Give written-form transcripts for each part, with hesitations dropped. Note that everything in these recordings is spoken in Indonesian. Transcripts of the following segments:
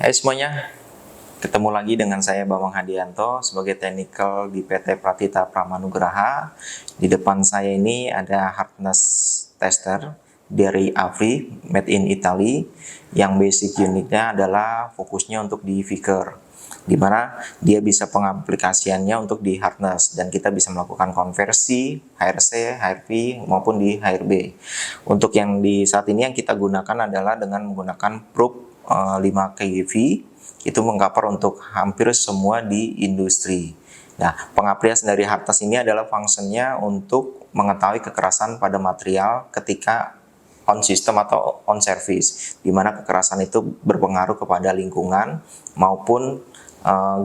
Hai semuanya, ketemu lagi dengan saya Bambang Hadianto sebagai technical di PT Pratita Pramanugraha. Di depan saya ini ada hardness tester dari Avri, made in Italy, yang basic unitnya adalah fokusnya untuk di Vicker, di mana dia bisa pengaplikasiannya untuk di hardness dan kita bisa melakukan konversi HRC, HRV maupun di HRB. Untuk yang di saat ini yang kita gunakan adalah dengan menggunakan probe 5 kV, itu mengcover untuk hampir semua di industri. Nah, pengaplikasian dari hardness ini adalah fungsinya untuk mengetahui kekerasan pada material ketika on system atau on service, di mana kekerasan itu berpengaruh kepada lingkungan maupun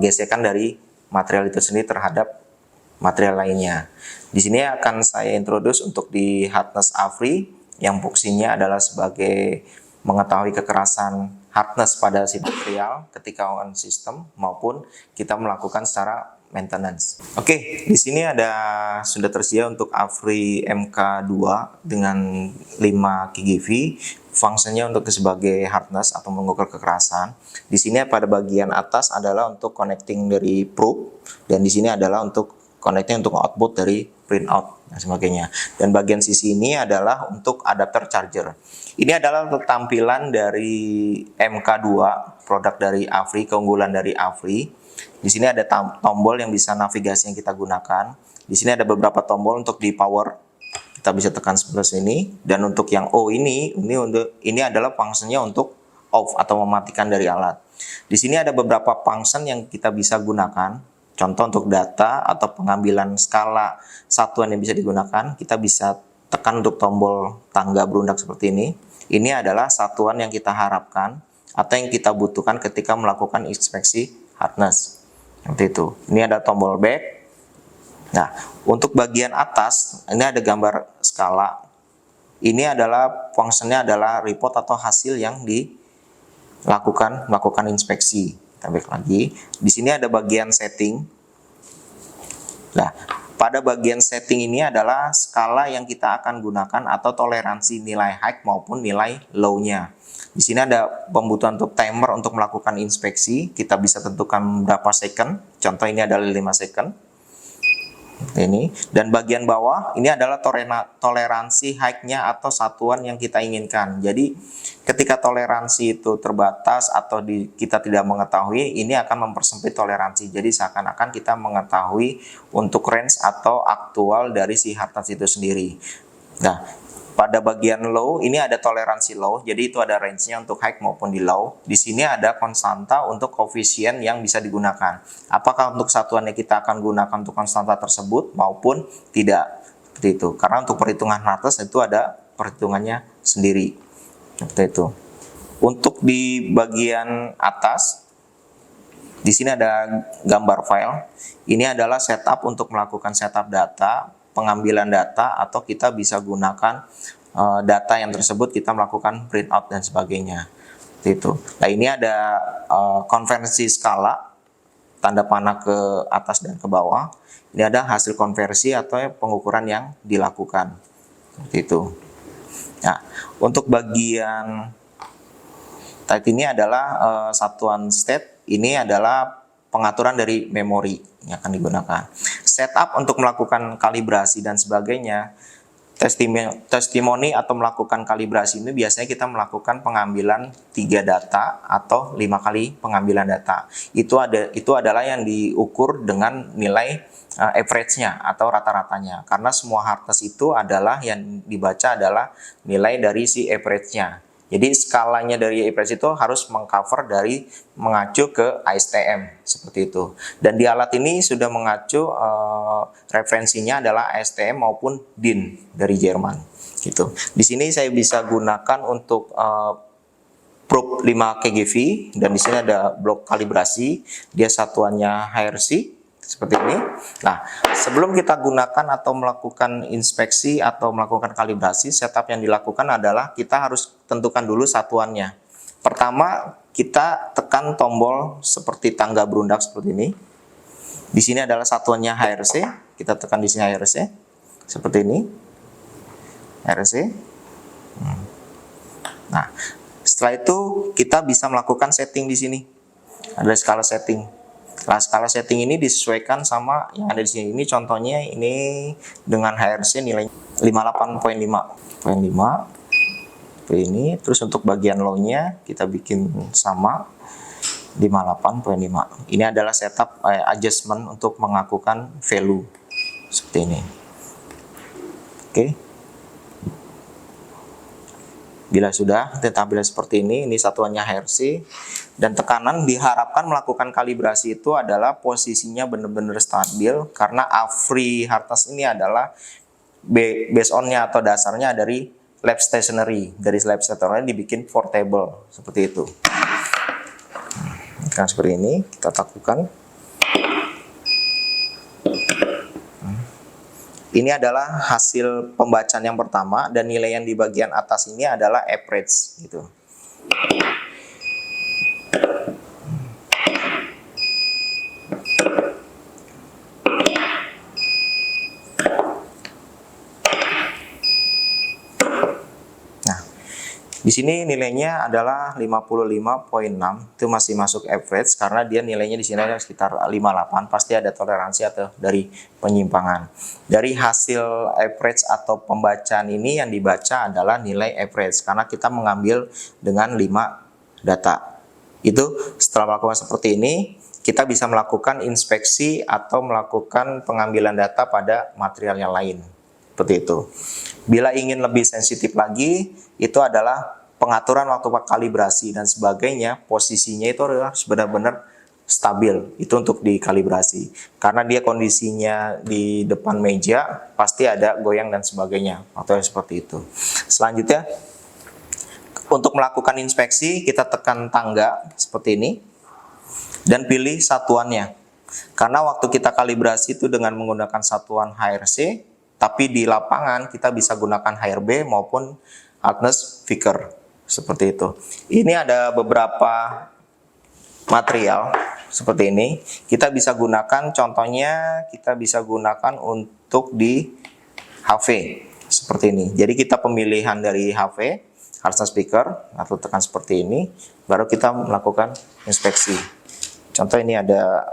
gesekan dari material itu sendiri terhadap material lainnya. Di sini akan saya introduce untuk di hardness Avri yang fungsinya adalah sebagai mengetahui kekerasan hardness pada si material ketika on system maupun kita melakukan secara maintenance. Oke, di sini sudah tersedia untuk Avri MK2 dengan 5 kGV. Fungsinya untuk sebagai hardness atau mengukur kekerasan. Di sini pada bagian atas adalah untuk connecting dari probe dan di sini adalah untuk connecting untuk output dari printout dan sebagainya. Dan bagian sisi ini adalah untuk adapter charger. Ini adalah tampilan dari MK2, produk dari Avri, keunggulan dari Avri. Di sini ada tombol yang bisa navigasi yang kita gunakan. Di sini ada beberapa tombol untuk di power. Kita bisa tekan sebelah sini. Dan untuk yang O ini adalah fungsinya untuk off atau mematikan dari alat. Di sini ada beberapa function yang kita bisa gunakan. Contoh untuk data atau pengambilan skala satuan yang bisa digunakan, kita bisa tekan untuk tombol tangga berundak seperti ini. Ini adalah satuan yang kita harapkan atau yang kita butuhkan ketika melakukan inspeksi hardness. Seperti itu. Ini ada tombol back. Nah, untuk bagian atas, ini ada gambar skala. Ini adalah fungsinya adalah report atau hasil yang melakukan inspeksi. Kita back lagi. Di sini ada bagian setting. Nah, pada bagian setting ini adalah skala yang kita akan gunakan atau toleransi nilai high maupun nilai low-nya. Di sini ada pembutuhan untuk timer untuk melakukan inspeksi. Kita bisa tentukan berapa second. Contoh ini adalah 5 second. Ini. Dan bagian bawah ini adalah toleransi high-nya atau satuan yang kita inginkan. Jadi ketika toleransi itu terbatas atau kita tidak mengetahui, ini akan mempersempit toleransi. Jadi seakan-akan kita mengetahui untuk range atau aktual dari si hardness itu sendiri. Nah, pada bagian low ini ada toleransi low, jadi itu ada range-nya untuk high maupun di low. Di sini ada konstanta untuk koefisien yang bisa digunakan. Apakah untuk satuannya kita akan gunakan untuk konstanta tersebut maupun tidak. Seperti itu. Karena untuk perhitungan hardness itu ada perhitungannya sendiri. Seperti itu. Untuk di bagian atas, di sini ada gambar file. Ini adalah setup untuk melakukan setup data, pengambilan data, atau kita bisa gunakan data yang tersebut kita melakukan printout dan sebagainya. Itu. Nah, ini ada konversi skala, tanda panah ke atas dan ke bawah. Ini ada hasil konversi atau pengukuran yang dilakukan. Seperti itu. Nah, untuk bagian tadi ini adalah satuan state. Ini adalah pengaturan dari memori yang akan digunakan. Setup untuk melakukan kalibrasi dan sebagainya. Testimoni atau melakukan kalibrasi ini biasanya kita melakukan pengambilan 3 data atau 5 kali pengambilan data. Itu adalah yang diukur dengan nilai average-nya atau rata-ratanya. Karena semua hardness itu adalah yang dibaca adalah nilai dari si average-nya. Jadi skalanya dari average itu harus mengcover dari mengacu ke ASTM seperti itu. Dan di alat ini sudah mengacu referensinya adalah ASTM maupun DIN dari Jerman. Gitu. Di sini saya bisa gunakan untuk probe 5 kGV dan di sini ada blok kalibrasi. Dia satuannya HRC. Seperti ini. Nah, sebelum kita gunakan atau melakukan inspeksi atau melakukan kalibrasi, setup yang dilakukan adalah kita harus tentukan dulu satuannya. Pertama, kita tekan tombol seperti tangga berundak seperti ini. Di sini adalah satuannya HRC. Kita tekan di sini HRC. Seperti ini. HRC. Nah, Setelah itu kita bisa melakukan setting di sini. Ada skala setting. Nah, skala setting ini disesuaikan sama yang ada di sini. Ini contohnya ini dengan HRC nilai 58.5. Ini terus untuk bagian low-nya kita bikin sama 58.5. Ini adalah setup adjustment untuk mengakukan value seperti ini. Oke. Bila sudah tampil seperti ini satuannya HRC, dan tekanan diharapkan melakukan kalibrasi itu adalah posisinya benar-benar stabil karena free hardness ini adalah base on-nya atau dasarnya dari lab stationary. Dari lab stationary dibikin portable seperti itu. Nah, seperti ini kita lakukan. Ini adalah hasil pembacaan yang pertama dan nilai yang di bagian atas ini adalah average gitu. Di sini nilainya adalah 55.6, itu masih masuk average karena dia nilainya di sini ada sekitar 58, pasti ada toleransi atau dari penyimpangan. Dari hasil average atau pembacaan ini yang dibaca adalah nilai average karena kita mengambil dengan 5 data. Itu setelah melakukan seperti ini, kita bisa melakukan inspeksi atau melakukan pengambilan data pada material yang lain. Seperti itu. Bila ingin lebih sensitif lagi, itu adalah pengaturan waktu kalibrasi dan sebagainya, posisinya itu adalah benar-benar stabil. Itu untuk dikalibrasi. Karena dia kondisinya di depan meja, pasti ada goyang dan sebagainya. Atau seperti itu. Selanjutnya, untuk melakukan inspeksi, kita tekan tangga seperti ini. Dan pilih satuannya. Karena waktu kita kalibrasi itu dengan menggunakan satuan HRC, tapi di lapangan kita bisa gunakan HRB maupun hardness figure seperti itu. Ini ada beberapa material seperti ini. Kita bisa gunakan, contohnya kita bisa gunakan untuk di HV seperti ini. Jadi kita pemilihan dari HV, hardness figure, atau tekan seperti ini, baru kita melakukan inspeksi. Contoh ini ada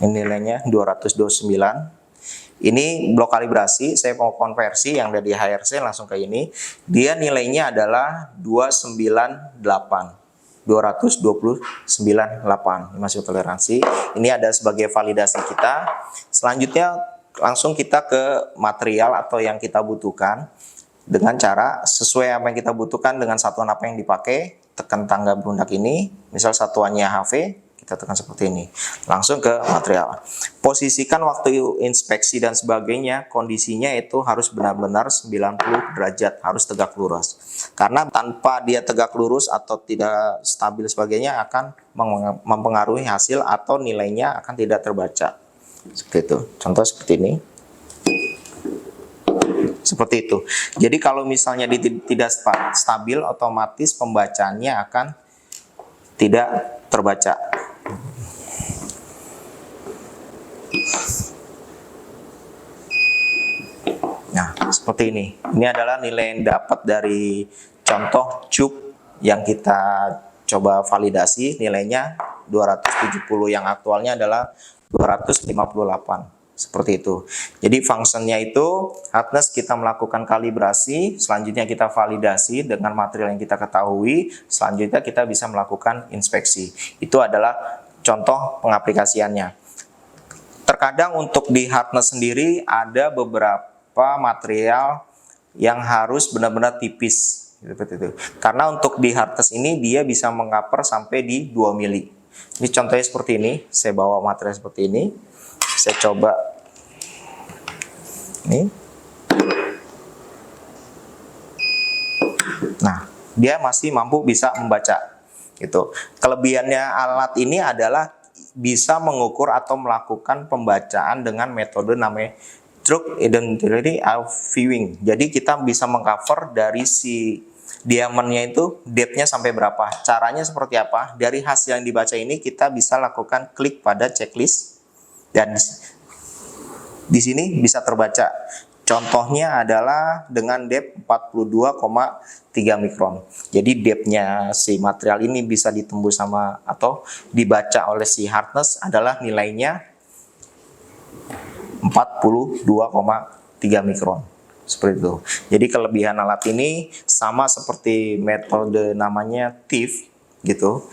ini nilainya 229. Ini blok kalibrasi, saya mau konversi yang dari HRC langsung ke ini. Dia nilainya adalah 298. 229,8 masih toleransi. Ini ada sebagai validasi kita. Selanjutnya langsung kita ke material atau yang kita butuhkan dengan cara sesuai apa yang kita butuhkan dengan satuan apa yang dipakai. Tekan tangga berundak ini, misal satuannya HV, kita tekan seperti ini, langsung ke material. Posisikan waktu inspeksi dan sebagainya, kondisinya itu harus benar-benar 90 derajat, harus tegak lurus. Karena tanpa dia tegak lurus atau tidak stabil sebagainya akan mempengaruhi hasil atau nilainya akan tidak terbaca. Seperti itu. Contoh seperti ini. Seperti itu. Jadi kalau misalnya tidak stabil, otomatis pembacaannya akan tidak terbaca. Nah, seperti ini. Ini adalah nilai yang dapat dari contoh cube yang kita coba validasi. Nilainya 270, yang aktualnya adalah 258. Seperti itu. Jadi fungsinya itu hardness kita melakukan kalibrasi, selanjutnya kita validasi dengan material yang kita ketahui, selanjutnya kita bisa melakukan inspeksi. Itu adalah contoh pengaplikasiannya. Terkadang untuk di hardness sendiri ada beberapa material yang harus benar-benar tipis. Seperti itu. Karena untuk di hardness ini dia bisa mengcover sampai di 2 mili. Ini contohnya seperti ini, saya bawa material seperti ini. Saya coba ini. Nah, dia masih mampu bisa membaca. Gitu. Kelebihannya alat ini adalah bisa mengukur atau melakukan pembacaan dengan metode namanya True Identity Viewing. Jadi kita bisa mengcover dari si diamondnya itu depth-nya sampai berapa. Caranya seperti apa? Dari hasil yang dibaca ini kita bisa lakukan klik pada checklist. Dan Di sini bisa terbaca. Contohnya adalah dengan depth 42,3 mikron. Jadi depth-nya si material ini bisa ditembus sama atau dibaca oleh si hardness adalah nilainya 42,3 mikron. Seperti itu. Jadi kelebihan alat ini sama seperti metode namanya TIFF gitu.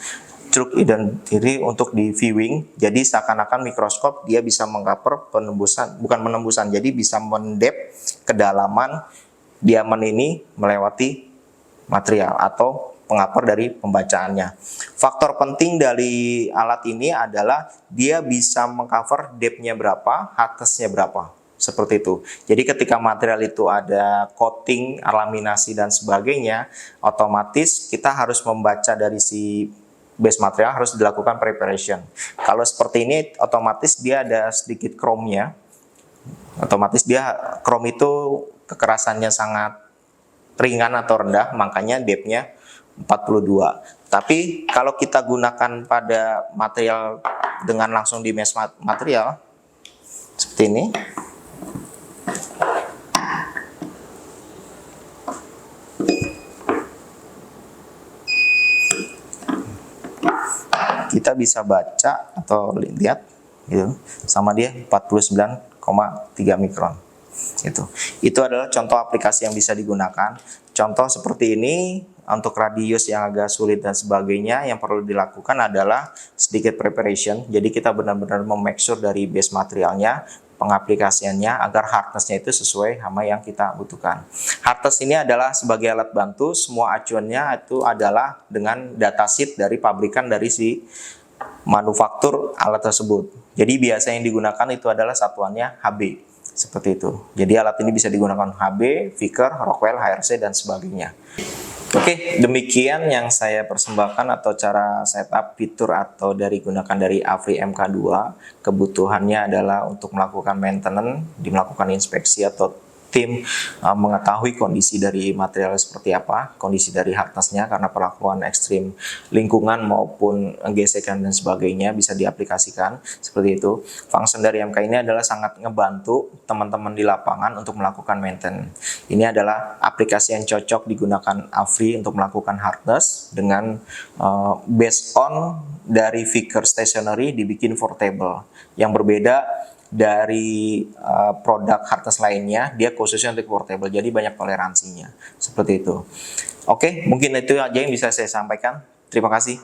True Identity untuk di viewing. Jadi seakan-akan mikroskop dia bisa mengcover penembusan, bukan penembusan, jadi bisa mendep kedalaman diamond ini melewati material atau pengcover dari pembacaannya. Faktor penting dari alat ini adalah dia bisa mengcover depth-nya berapa, hardness-nya berapa. Seperti itu. Jadi ketika material itu ada coating, laminasi dan sebagainya, otomatis kita harus membaca dari si base material harus dilakukan preparation. Kalau seperti ini otomatis dia ada sedikit chrome-nya. Otomatis dia chrome itu kekerasannya sangat ringan atau rendah, makanya depth-nya 42. Tapi kalau kita gunakan pada material dengan langsung di mesh material seperti ini, kita bisa baca atau lihat gitu, sama dia 49,3 mikron. Itu adalah contoh aplikasi yang bisa digunakan. Contoh seperti ini untuk radius yang agak sulit dan sebagainya, yang perlu dilakukan adalah sedikit preparation. Jadi kita benar-benar memake sure dari base materialnya, pengaplikasiannya agar hardness-nya itu sesuai sama yang kita butuhkan. Hardness ini adalah sebagai alat bantu, semua acuannya itu adalah dengan datasheet dari pabrikan dari si manufaktur alat tersebut. Jadi biasa yang digunakan itu adalah satuannya HB. Seperti itu. Jadi alat ini bisa digunakan HB, Vickers, Rockwell, HRC, dan sebagainya. Oke, demikian yang saya persembahkan atau cara setup fitur atau gunakan dari AFRY MK2. Kebutuhannya adalah untuk melakukan maintenance, melakukan inspeksi atau tim mengetahui kondisi dari material seperti apa, kondisi dari hardness-nya karena perlakuan ekstrim lingkungan maupun gesekan dan sebagainya bisa diaplikasikan seperti itu. Function dari MK ini adalah sangat ngebantu teman-teman di lapangan untuk melakukan maintenance. Ini adalah aplikasi yang cocok digunakan AFRY untuk melakukan hardness dengan based on dari Vickers stationary dibikin portable. Yang berbeda dari produk hardness lainnya, dia khususnya untuk portable, jadi banyak toleransinya seperti itu. Oke, mungkin itu aja yang bisa saya sampaikan. Terima kasih.